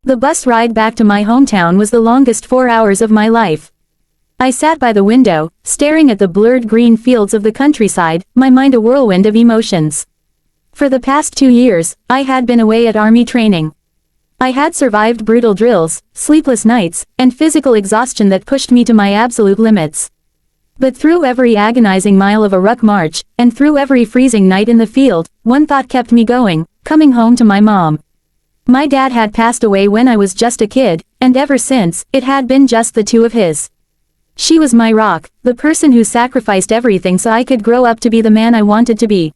The bus ride back to my hometown was the longest 4 hours of my life. I sat by the window, staring at the blurred green fields of the countryside, my mind a whirlwind of emotions. For the past 2 years, I had been away at army training. I had survived brutal drills, sleepless nights, and physical exhaustion that pushed me to my absolute limits. But through every agonizing mile of a ruck march, and through every freezing night in the field, one thought kept me going: coming home to my mom. My dad had passed away when I was just a kid, and ever since, it had been just the two of his. She was my rock, the person who sacrificed everything so I could grow up to be the man I wanted to be.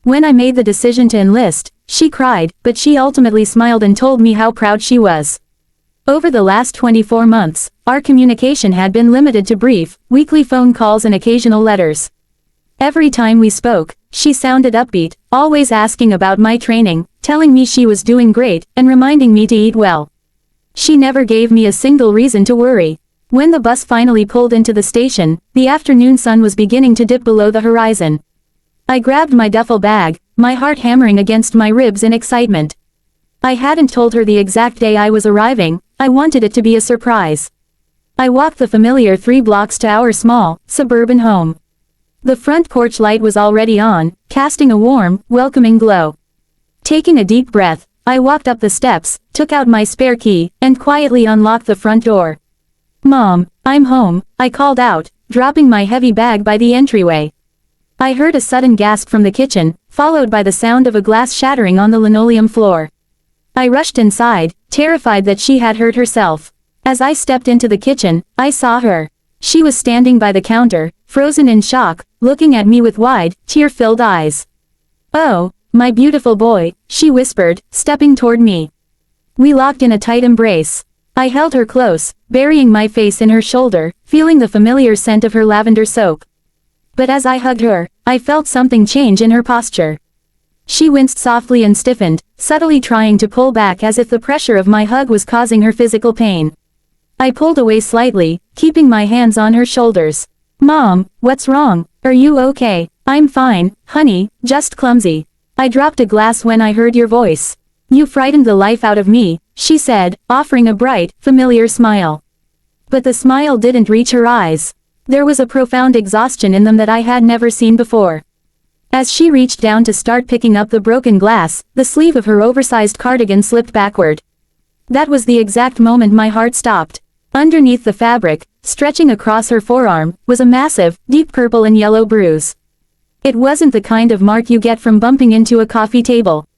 When I made the decision to enlist, she cried, but she ultimately smiled and told me how proud she was. Over the last 24 months, our communication had been limited to brief, weekly phone calls and occasional letters. Every time we spoke, she sounded upbeat, always asking about my training, telling me she was doing great, and reminding me to eat well. She never gave me a single reason to worry. When the bus finally pulled into the station, the afternoon sun was beginning to dip below the horizon. I grabbed my duffel bag, my heart hammering against my ribs in excitement. I hadn't told her the exact day I was arriving, I wanted it to be a surprise. I walked the familiar 3 blocks to our small, suburban home. The front porch light was already on, casting a warm, welcoming glow. Taking a deep breath, I walked up the steps, took out my spare key, and quietly unlocked the front door. "Mom, I'm home," I called out, dropping my heavy bag by the entryway. I heard a sudden gasp from the kitchen, followed by the sound of a glass shattering on the linoleum floor. I rushed inside, terrified that she had hurt herself. As I stepped into the kitchen, I saw her. She was standing by the counter, frozen in shock, looking at me with wide, tear-filled eyes. "Oh, my beautiful boy," she whispered, stepping toward me. We locked in a tight embrace. I held her close, burying my face in her shoulder, feeling the familiar scent of her lavender soap. But as I hugged her, I felt something change in her posture. She winced softly and stiffened, subtly trying to pull back as if the pressure of my hug was causing her physical pain. I pulled away slightly, keeping my hands on her shoulders. "Mom, what's wrong? Are you okay?" "I'm fine, honey, just clumsy. I dropped a glass when I heard your voice. You frightened the life out of me," she said, offering a bright, familiar smile. But the smile didn't reach her eyes. There was a profound exhaustion in them that I had never seen before. As she reached down to start picking up the broken glass, the sleeve of her oversized cardigan slipped backward. That was the exact moment my heart stopped. Underneath the fabric, stretching across her forearm, was a massive, deep purple and yellow bruise. It wasn't the kind of mark you get from bumping into a coffee table.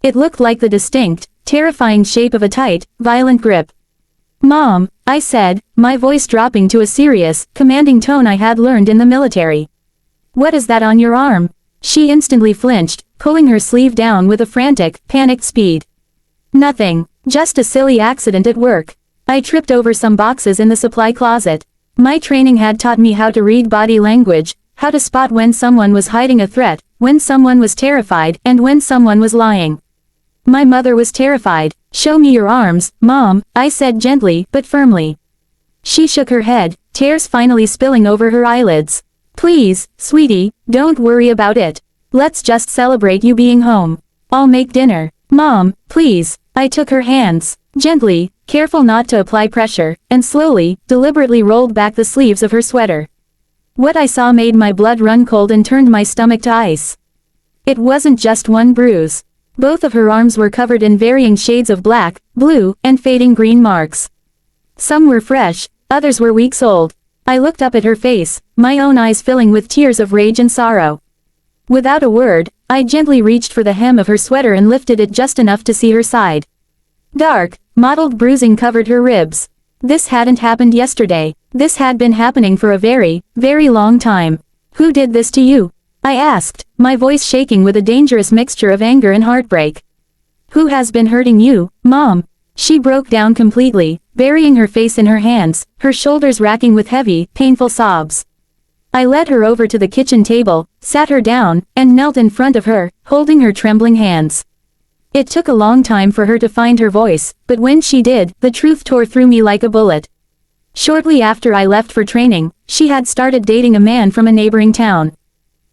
It looked like the distinct, terrifying shape of a tight, violent grip. "Mom," I said, my voice dropping to a serious, commanding tone I had learned in the military. "What is that on your arm?" She instantly flinched, pulling her sleeve down with a frantic, panicked speed. "Nothing, just a silly accident at work. I tripped over some boxes in the supply closet. My training had taught me how to read body language, how to spot when someone was hiding a threat, when someone was terrified, and when someone was lying. My mother was terrified. "Show me your arms, Mom," I said gently, but firmly. She shook her head, tears finally spilling over her eyelids. "Please, sweetie, don't worry about it. Let's just celebrate you being home. I'll make dinner. Mom, please." I took her hands, gently, careful not to apply pressure, and slowly, deliberately rolled back the sleeves of her sweater. What I saw made my blood run cold and turned my stomach to ice. It wasn't just one bruise. Both of her arms were covered in varying shades of black, blue, and fading green marks. Some were fresh, others were weeks old. I looked up at her face, my own eyes filling with tears of rage and sorrow. Without a word, I gently reached for the hem of her sweater and lifted it just enough to see her side. Dark, mottled bruising covered her ribs. This hadn't happened yesterday. This had been happening for a very, very long time. "Who did this to you?" I asked, my voice shaking with a dangerous mixture of anger and heartbreak. "Who has been hurting you, Mom?" She broke down completely, burying her face in her hands, her shoulders racking with heavy, painful sobs. I led her over to the kitchen table, sat her down, and knelt in front of her, holding her trembling hands. It took a long time for her to find her voice, but when she did, the truth tore through me like a bullet. Shortly after I left for training, she had started dating a man from a neighboring town.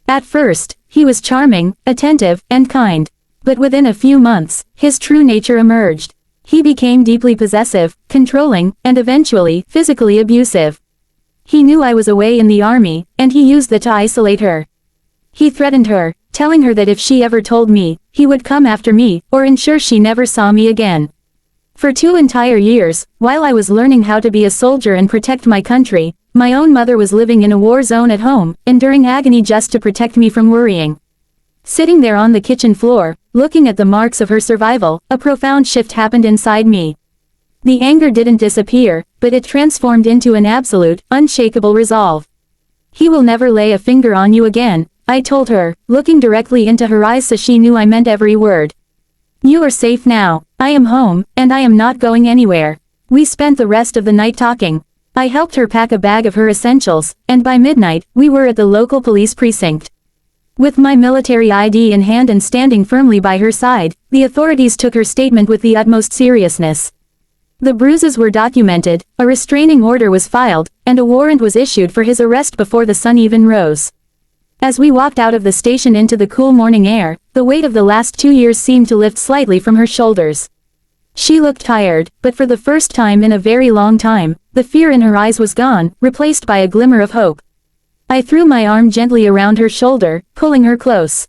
At first, he was charming, attentive, and kind. But within a few months, his true nature emerged. He became deeply possessive, controlling, and eventually, physically abusive. He knew I was away in the army, and he used that to isolate her. He threatened her, telling her that if she ever told me, he would come after me, or ensure she never saw me again. For 2 entire years, while I was learning how to be a soldier and protect my country, my own mother was living in a war zone at home, enduring agony just to protect me from worrying. Sitting there on the kitchen floor, looking at the marks of her survival, a profound shift happened inside me. The anger didn't disappear, but it transformed into an absolute, unshakable resolve. He will never lay a finger on you again, I told her, looking directly into her eyes so she knew I meant every word. You are safe now, I am home, and I am not going anywhere. We spent the rest of the night talking. I helped her pack a bag of her essentials, and by midnight, we were at the local police precinct. With my military ID in hand and standing firmly by her side, the authorities took her statement with the utmost seriousness. The bruises were documented, a restraining order was filed, and a warrant was issued for his arrest before the sun even rose. As we walked out of the station into the cool morning air, the weight of the last 2 years seemed to lift slightly from her shoulders. She looked tired, but for the first time in a very long time, the fear in her eyes was gone, replaced by a glimmer of hope. I threw my arm gently around her shoulder, pulling her close.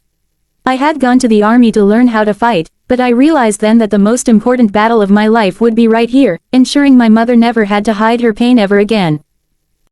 I had gone to the army to learn how to fight, but I realized then that the most important battle of my life would be right here, ensuring my mother never had to hide her pain ever again.